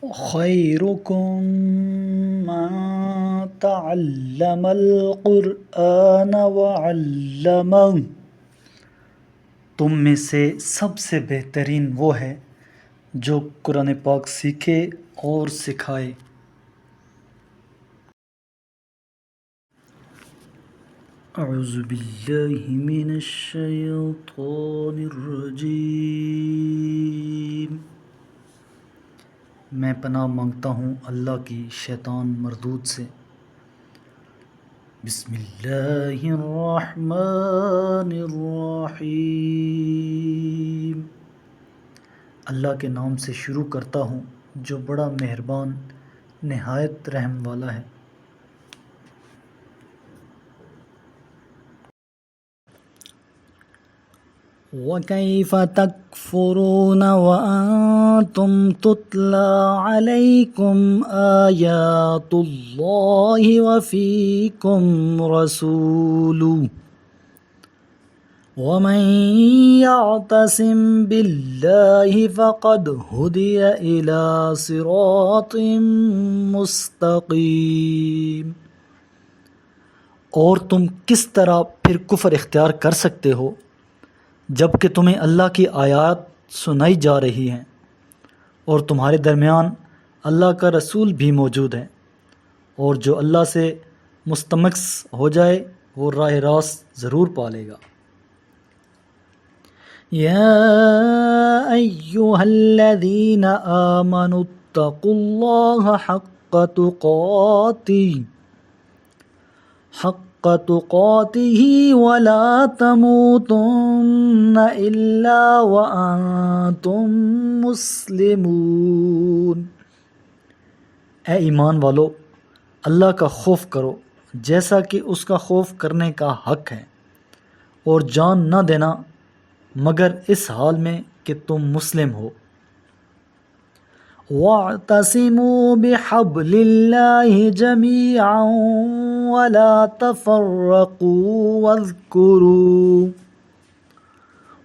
خیرکم من تعلم القرآن وعلمہ، تم میں سے سب سے بہترین وہ ہے جو قرآن پاک سیکھے اور سکھائے۔ اعوذ باللہ من الشیطان الرجیم، میں پناہ مانگتا ہوں اللہ کی شیطان مردود سے۔ بسم اللہ الرحمن الرحیم، اللہ کے نام سے شروع کرتا ہوں جو بڑا مہربان نہایت رحم والا ہے۔ وَكَيْفَ تَكْفُرُونَ وَأَنْتُمْ تُتْلَى عَلَيْكُمْ آيَاتُ اللَّهِ وَفِيكُمْ رَسُولُهُ وَمَنْ يَعْتَصِمْ بِاللَّهِ فَقَدْ هُدِيَ إِلَى صِرَاطٍ مُسْتَقِيمٍ۔ اور تم کس طرح پھر کفر اختیار کر سکتے ہو جب کہ تمہیں اللہ کی آیات سنائی جا رہی ہیں اور تمہارے درمیان اللہ کا رسول بھی موجود ہے، اور جو اللہ سے مستمسک ہو جائے وہ راہ راست ضرور پالے گا۔ یا ایھا الذین آمنوا اتقوا اللہ حق تقاته ولا تموتن الا وانتم مسلمون۔ اے ایمان والو، اللہ کا خوف کرو جیسا کہ اس کا خوف کرنے کا حق ہے، اور جان نہ دینا مگر اس حال میں کہ تم مسلم ہو۔ وَاعْتَصِمُوا بِحَبْلِ اللَّهِ جَمِيعًا وَلَا تَفَرَّقُوا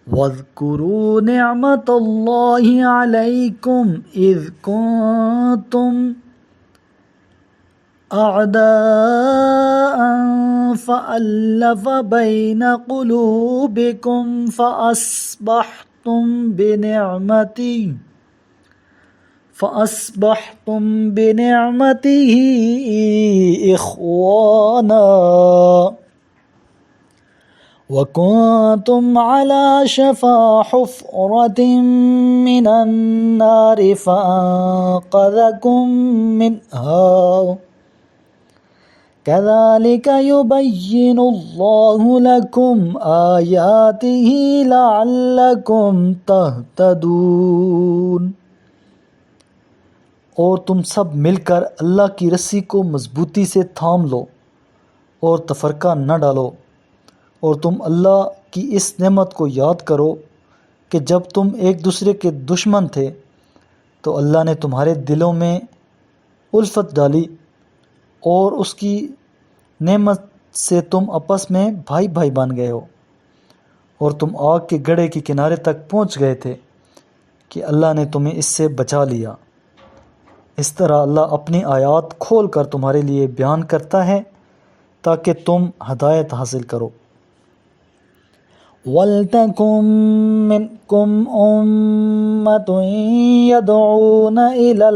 وَاذْكُرُوا نِعْمَةَ اللَّهِ عَلَيْكُمْ إِذْ كُنْتُمْ أَعْدَاءً فَأَلَّفَ بَيْنَ قُلُوبِكُمْ فَأَصْبَحْتُمْ بِنِعْمَتِهِ إِخْوَانًا وَكُنْتُمْ عَلَى شَفَا حُفْرَةٍ مِّنَ النَّارِ فَأَنقَذَكُم مِّنْهَا كَذَلِكَ يُبَيِّنُ اللَّهُ لَكُمْ آيَاتِهِ لَعَلَّكُمْ تَهْتَدُونَ۔ اور تم سب مل کر اللہ کی رسی کو مضبوطی سے تھام لو اور تفرقہ نہ ڈالو، اور تم اللہ کی اس نعمت کو یاد کرو کہ جب تم ایک دوسرے کے دشمن تھے تو اللہ نے تمہارے دلوں میں الفت ڈالی، اور اس کی نعمت سے تم آپس میں بھائی بھائی بن گئے ہو، اور تم آگ کے گڑھے کے کنارے تک پہنچ گئے تھے کہ اللہ نے تمہیں اس سے بچا لیا۔ اس طرح اللہ اپنی آیات کھول کر تمہارے لیے بیان کرتا ہے تاکہ تم ہدایت حاصل کرو۔ وَلْتَكُن مِّنكُمْ أُمَّةٌ يَدْعُونَ إِلَى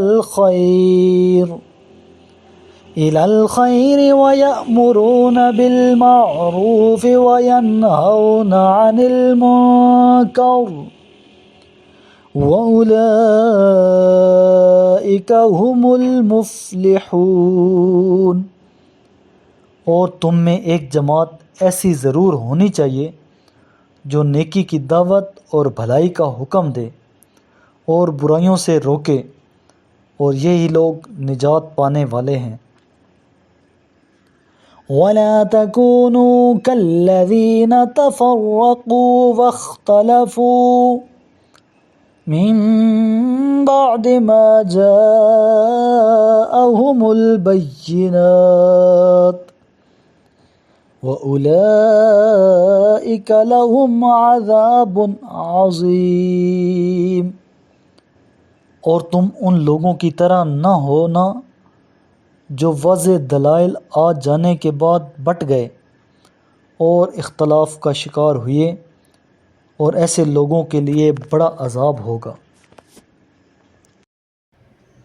الْخَيْرِ وَيَأْمُرُونَ بِالْمَعْرُوفِ وَيَنْهَوْنَ عَنِ الْمُنكَرِ وَأُولَئِكَ هُمُ الْمُفْلِحُونَ۔ اور تم میں ایک جماعت ایسی ضرور ہونی چاہیے جو نیکی کی دعوت اور بھلائی کا حکم دے اور برائیوں سے روکے، اور یہی لوگ نجات پانے والے ہیں۔ وَلَا تَكُونُوا كَالَّذِينَ تَفَرَّقُوا وَاخْتَلَفُوا مِن بَعْدِ مَا جَاءَهُمُ الْبَيِّنَاتُ وَأُولَئِكَ لَهُمْ عَذَابٌ عَظِيمٌ۔ اور تم ان لوگوں کی طرح نہ ہونا جو واضح دلائل آ جانے کے بعد بٹ گئے اور اختلاف کا شکار ہوئے، اور ایسے لوگوں کے لیے بڑا عذاب ہوگا۔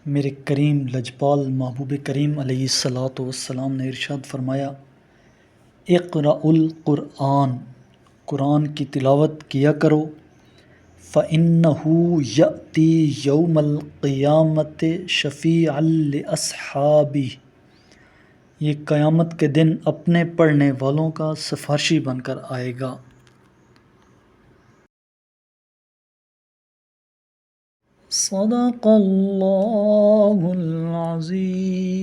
میرے کریم لجپال محبوب کریم علیہ الصلاۃ والسلام نے ارشاد فرمایا، اقرأوا القرآن، قرآن کی تلاوت کیا کرو، فَإِنَّهُ يَأْتِي يَوْمَ الْقِيَامَةِ شَفِيعًا لِأَصْحَابِهِ، یہ قیامت کے دن اپنے پڑھنے والوں کا سفارشی بن کر آئے گا۔ صدق اللہ العظیم۔